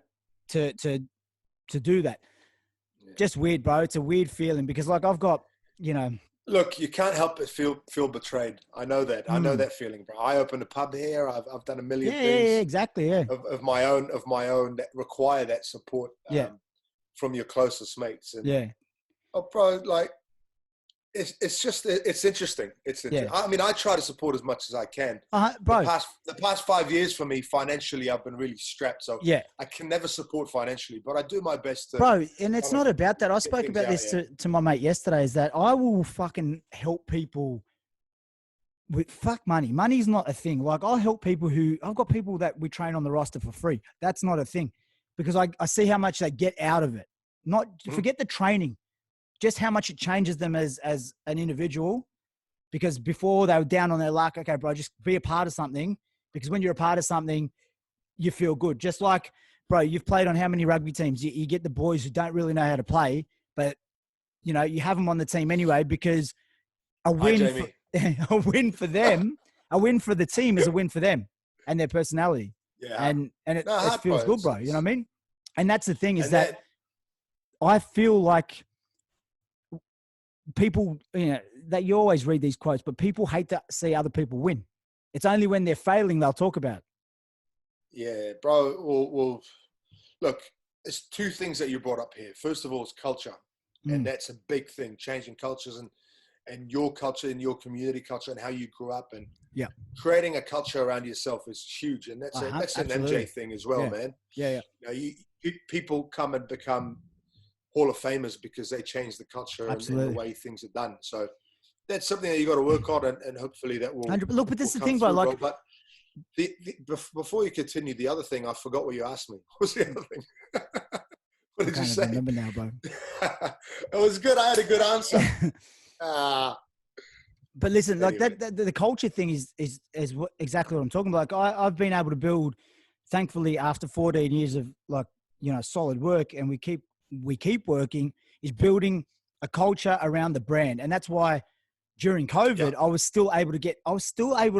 S1: to do that. Yeah. Just weird, bro. It's a weird feeling because like I've got, you know.
S2: Look, you can't help but feel betrayed. I know that. I know that feeling, bro. I opened a pub here. I've done a million things.
S1: Yeah, exactly. Yeah.
S2: Of my own that require that support from your closest mates. And, oh, bro, like it's just it's interesting. It's interesting. I mean, I try to support as much as I can.
S1: Bro.
S2: The past 5 years for me financially, I've been really strapped. So I can never support financially, but I do my best to.
S1: Bro, and it's not about that. I spoke about this to my mate yesterday. Is that I will fucking help people with fuck money. Money's not a thing. Like I'll help people I've got people that we train on the roster for free. That's not a thing because I see how much they get out of it. Not forget the training. Just how much it changes them as an individual, because before they were down on their luck. Okay, bro, just be a part of something, because when you're a part of something, you feel good. Just like, bro, you've played on how many rugby teams? You get the boys who don't really know how to play, but you know you have them on the team anyway because a win for them, a win for the team is a win for them and their personality. Yeah, and it feels good, bro. You know what I mean? And that's the thing is that I feel like. People, you know, that you always read these quotes, but people hate to see other people win. It's only when they're failing they'll talk about it.
S2: Yeah, bro. Well, look, it's two things that you brought up here. First of all, it's culture, and that's a big thing. Changing cultures and your culture and your community culture and how you grew up, and creating a culture around yourself is huge. And that's an MJ thing as well, man. Yeah. You know, people come and become Hall of Famers because they change the culture and the way things are done. So that's something that you got to work on, and hopefully that will.
S1: Look, but this is the thing, bro. Like,
S2: Before you continue, the other thing, I forgot what you asked me. What was the other thing? What did you say?
S1: I can't remember now, bro.
S2: It was good. I had a good answer.
S1: But listen,
S2: Anyway.
S1: like the culture thing is exactly what I'm talking about. Like I've been able to build, thankfully, after 14 years of like, you know, solid work, and we keep working, is building a culture around the brand. And that's why during COVID, I was still able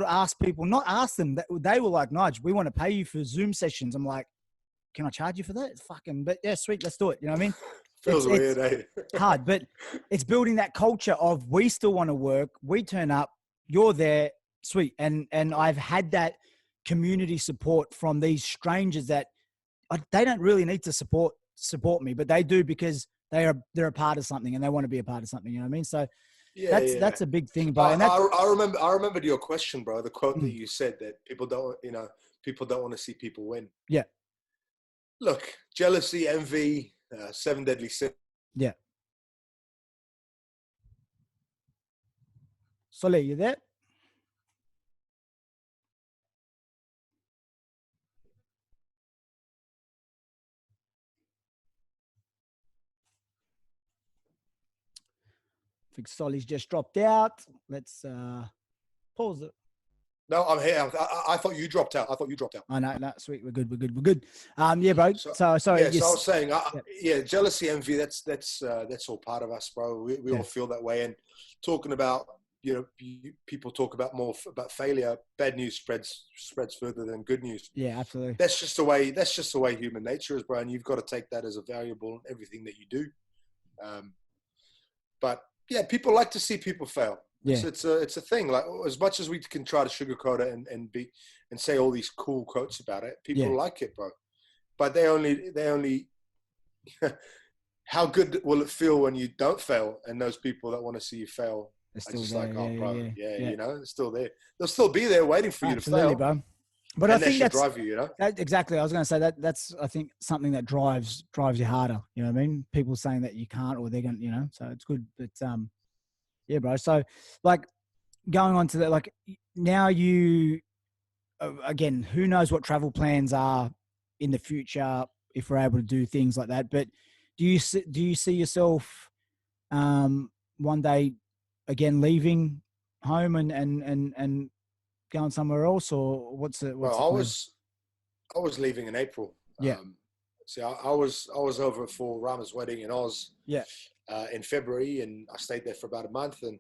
S1: to ask people, not ask them, they were like, Nige, we want to pay you for Zoom sessions. I'm like, can I charge you for that? It's fucking, but yeah, sweet, let's do it. You know what I mean?
S2: Feels weird, eh?
S1: Hard, but it's building that culture of we still want to work. We turn up, you're there, sweet. And I've had that community support from these strangers that they don't really need to support me, but they do because they're a part of something and they want to be a part of something. You know what I mean? So that's a big thing, bro. And
S2: I remembered your question, bro. The quote that you said, that people don't want to see people win.
S1: Yeah.
S2: Look, jealousy, envy, 7 deadly sins.
S1: Yeah. Solly, you there? I think Solly's just dropped out. Let's pause it.
S2: No, I'm here. I thought you dropped out.
S1: Oh, no, sweet. We're good. Yeah, bro. So sorry.
S2: Yeah, so I was saying, jealousy, envy, that's all part of us, bro. We all feel that way. And talking about, you know, people talk about more about failure. Bad news spreads further than good news.
S1: Yeah, absolutely.
S2: That's just the way human nature is, bro. And you've got to take that as a variable in everything that you do. But yeah, people like to see people fail. Yeah. It's a thing. Like, as much as we can try to sugarcoat it and say all these cool quotes about it, people like it, bro. But they only how good will it feel when you don't fail? And those people that want to see you fail,
S1: it's still there.
S2: You know, it's still there. They'll still be there waiting for you to fail,
S1: bro. But I think that's
S2: drive you, you know.
S1: Exactly. I was going to say that's I think something that drives you harder. You know what I mean? People saying that you can't or they're going, you know. So it's good, but yeah, bro. So, like, going on to that, like, now you, again, who knows what travel plans are in the future if we're able to do things like that. But do you see yourself one day again leaving home and going somewhere else, or what's it?
S2: Well, I was leaving in April.
S1: Yeah.
S2: See, I was over for Rama's wedding in Oz.
S1: Yeah.
S2: In February, and I stayed there for about a month. And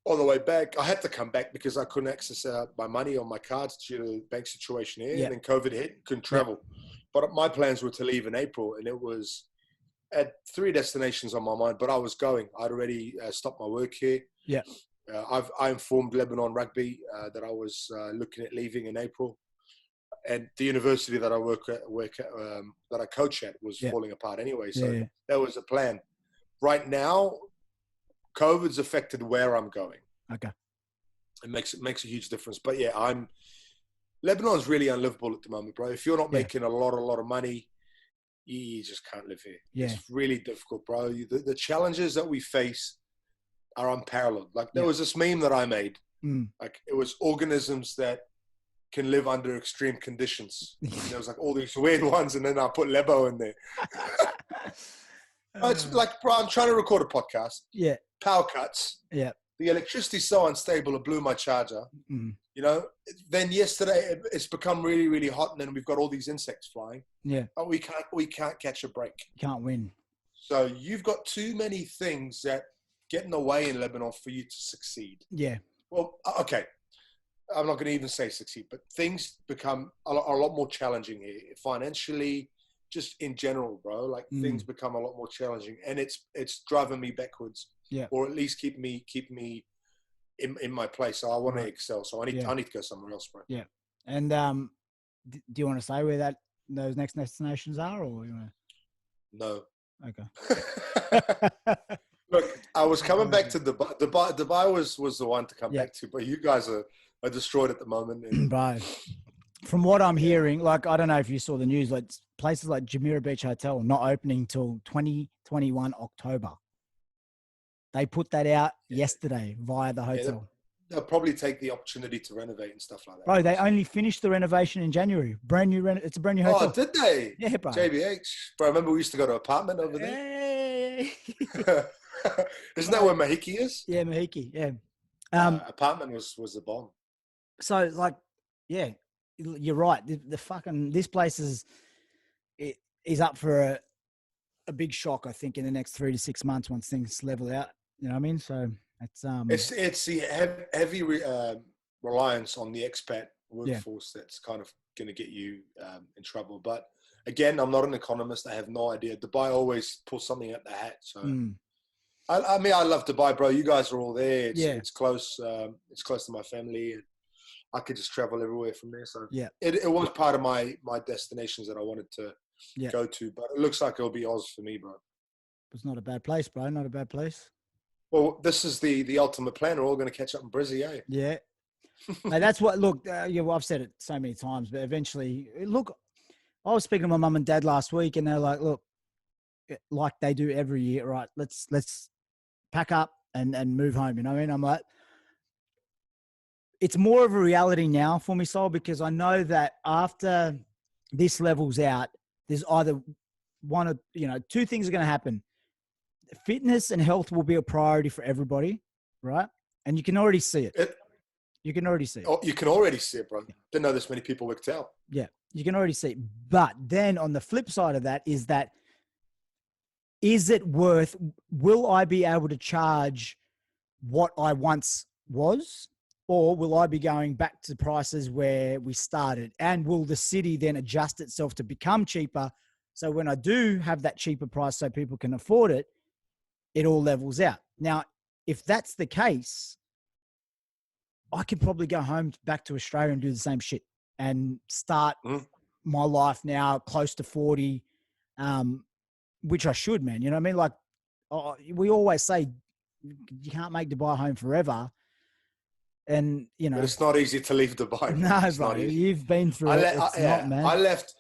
S2: on the way back, I had to come back because I couldn't access my money on my cards due to the bank situation here. And then COVID hit, couldn't travel. But my plans were to leave in April, and it was at 3 destinations on my mind. But I was going. I'd already stopped my work here.
S1: Yeah.
S2: I informed Lebanon Rugby that I was looking at leaving in April. And the university that I work at, that I coach at, was falling apart anyway. So that was the plan. Right now, COVID's affected where I'm going.
S1: Okay.
S2: It makes a huge difference. But yeah, Lebanon's really unlivable at the moment, bro. If you're not making a lot of money, you just can't live here. Yeah. It's really difficult, bro. The challenges that we face are unparalleled. Like, there was this meme that I made. Like, it was organisms that can live under extreme conditions. There was like all these weird ones, and then I put Lebo in there. It's like, bro, I'm trying to record a podcast.
S1: Yeah.
S2: Power cuts.
S1: Yeah.
S2: The electricity's so unstable, it blew my charger. You know, then yesterday it's become really, really hot, and then we've got all these insects flying.
S1: Yeah.
S2: But we can't catch a break.
S1: You can't win.
S2: So you've got too many things that get in the way in Lebanon for you to succeed.
S1: Yeah.
S2: Well, okay. I'm not going to even say succeed, but things become a lot more challenging here, financially, just in general, bro. Like, things become a lot more challenging, and it's driving me backwards.
S1: Yeah.
S2: Or at least keep me in my place. So I want to excel. So I need to go somewhere else, bro.
S1: Yeah. And do you want to say where those next destinations are, or you want to?
S2: No.
S1: Okay.
S2: Look, I was coming back to Dubai. Dubai was the one to come back to, but you guys are destroyed at the moment. And
S1: right. From what I'm hearing, like, I don't know if you saw the news, like places like Jumeirah Beach Hotel not opening till 2021 October. They put that out yesterday via the hotel.
S2: they'll probably take the opportunity to renovate and stuff like that.
S1: Bro, they only finished the renovation in January. It's a brand new hotel.
S2: Oh, did they?
S1: Yeah, bro.
S2: JBH. Bro, I remember we used to go to an apartment over there.
S1: Hey.
S2: Isn't that where Mahiki is?
S1: Yeah, Mahiki. Yeah.
S2: Apartment was the bomb.
S1: So, like, yeah, you're right. The fucking this place is up for a big shock, I think, in the next 3 to 6 months once things level out. You know what I mean? So
S2: it's the heavy reliance on the expat workforce that's kind of going to get you in trouble. But again, I'm not an economist. I have no idea. Dubai always pulls something out the hat. So I mean, I love Dubai, bro. You guys are all there. It's close. It's close to my family. And I could just travel everywhere from there. So it was part of my destinations that I wanted to go to. But it looks like it'll be Oz for me, bro.
S1: It's not a bad place, bro. Not a bad place.
S2: Well, this is the ultimate plan. We're all going to catch up in Brizzy, eh?
S1: Yeah. Hey, that's what, look, well, I've said it so many times, but eventually, look, I was speaking to my mum and dad last week and they're like, look, like they do every year, right? Let's pack up and move home. You know what I mean? I'm like, it's more of a reality now for me, Sol, because I know that after this levels out, there's either one of, two things are going to happen. Fitness and health will be a priority for everybody, right? And you can already see it. You can already see it.
S2: Oh, you can already see it, bro. Didn't know this many people worked out.
S1: Yeah, you can already see it. But then on the flip side of that, is it worth, will I be able to charge what I once was? Or will I be going back to prices where we started? And will the city then adjust itself to become cheaper? So when I do have that cheaper price so people can afford it, it all levels out. Now, if that's the case, I could probably go home back to Australia and do the same shit and start my life now close to 40, which I should, man. You know what I mean? Like we always say, you can't make Dubai home forever. And,
S2: but it's not easy to leave Dubai.
S1: No, bro, you've been through it. It's not, man.
S2: I left.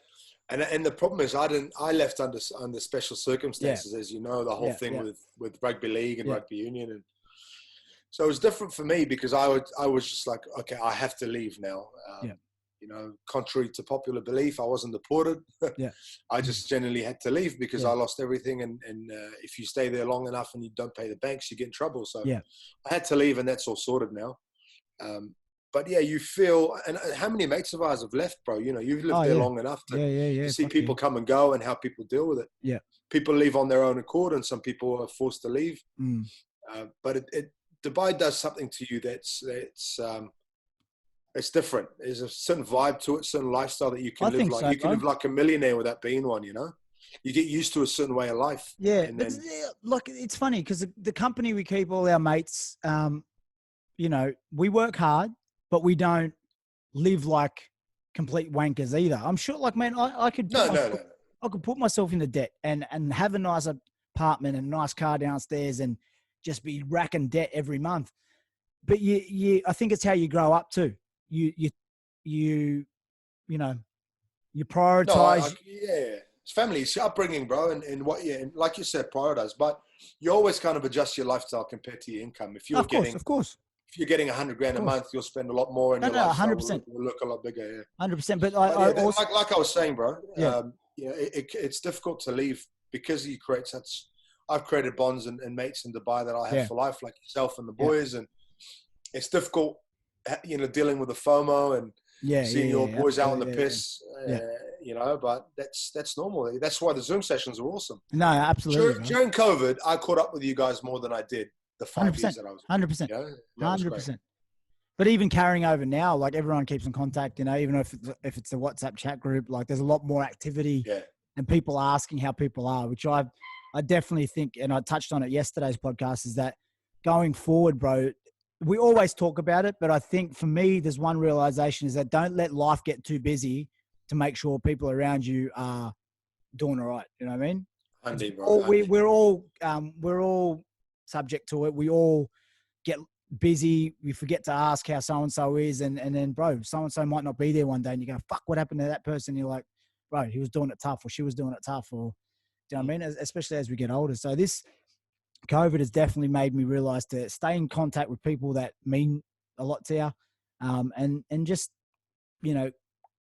S2: And the problem is I left under special circumstances, as you know, the whole thing with rugby league and rugby union. And so it was different for me because I was just like, okay, I have to leave now. Contrary to popular belief, I wasn't deported. I just generally had to leave because I lost everything. And if you stay there long enough and you don't pay the banks, you get in trouble. So I had to leave and that's all sorted now. But yeah, you feel, and how many mates of ours have left, bro? You've lived there long enough to see people come and go and how people deal with it. Yeah. People leave on their own accord and some people are forced to leave. But Dubai does something to you that's it's different. There's a certain vibe to it, certain lifestyle that you can live like. You can live like a millionaire without being one, You get used to a certain way of life.
S1: Yeah. And then, look, it's funny because the company we keep all our mates, we work hard, but we don't live like complete wankers either. I'm sure, like, man, I could I could put myself into debt and have a nice apartment and a nice car downstairs and just be racking debt every month. But I think it's how you grow up too. You prioritize.
S2: It's family, it's your upbringing, bro, and what and like you said, prioritize. But you always kind of adjust your lifestyle compared to your income. If you're if you're getting $100,000 a month, you'll spend a lot more, and your lifestyle
S1: 100%.
S2: will look a lot bigger.
S1: 100%. But
S2: also, like I was saying, bro, it's difficult to leave because you create such. I've created bonds and mates in Dubai that I have for life, like yourself and the boys, and it's difficult, dealing with the FOMO and seeing your boys out on the piss, but that's normal. That's why the Zoom sessions are awesome.
S1: No, absolutely.
S2: During COVID, I caught up with you guys more than I did the 5 years that I was.
S1: 100%. 100%. But even carrying over now, like everyone keeps in contact, even if it's a WhatsApp chat group, like there's a lot more activity and people asking how people are, which I definitely think, and I touched on it yesterday's podcast, is that going forward, bro, we always talk about it, but I think for me, there's one realization is that don't let life get too busy to make sure people around you are doing all right. You know what I mean?
S2: 100, bro.
S1: We're all subject to it. We all get busy. We forget to ask how so-and-so is. And then, bro, so-and-so might not be there one day and you go, fuck, what happened to that person? And you're like, bro, he was doing it tough or she was doing it tough, or, do you know what I mean? Especially as we get older. So this COVID has definitely made me realize to stay in contact with people that mean a lot to you, and just, you know,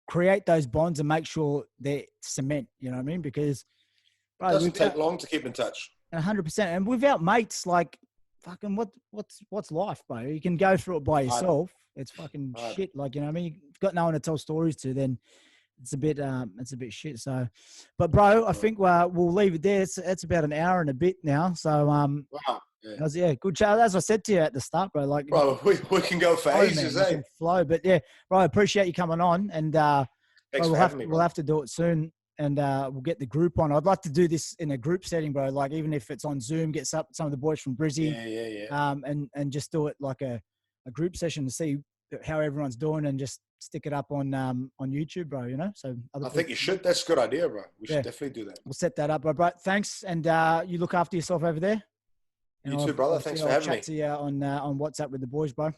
S1: create those bonds and make sure they're cement. You know what I mean? Because bro,
S2: It doesn't take long to keep in touch.
S1: 100%. And without mates, like fucking what's life, bro? You can go through it by yourself. It's fucking shit. Like, you know what I mean? You've got no one to tell stories to, then it's a bit shit. So, but bro, I think we'll leave it there. It's about an hour and a bit now. So
S2: Wow.
S1: yeah, good chat. As I said to you at the start, bro, like,
S2: bro, we can go for ages,
S1: man,
S2: eh?
S1: can flow. But yeah, bro, I appreciate you coming on, and
S2: Thanks
S1: bro,
S2: for having me, bro.
S1: we'll have to do it soon, and we'll get the group on. I'd like to do this in a group setting, bro. Like, even if it's on Zoom, get some of the boys from Brizzy, and just do it like a group session to see how everyone's doing, and just stick it up on YouTube, bro. You know, so
S2: I think you should. That's a good idea, bro. We should definitely do that.
S1: We'll set that up, bro. Thanks, and you look after yourself over there. And
S2: you too, brother. Thanks for having me.
S1: I'll chat to you on WhatsApp with the boys, bro.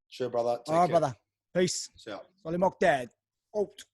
S2: Sure, brother.
S1: All right, brother. Peace.
S2: See ya.
S1: Mokdad. Out.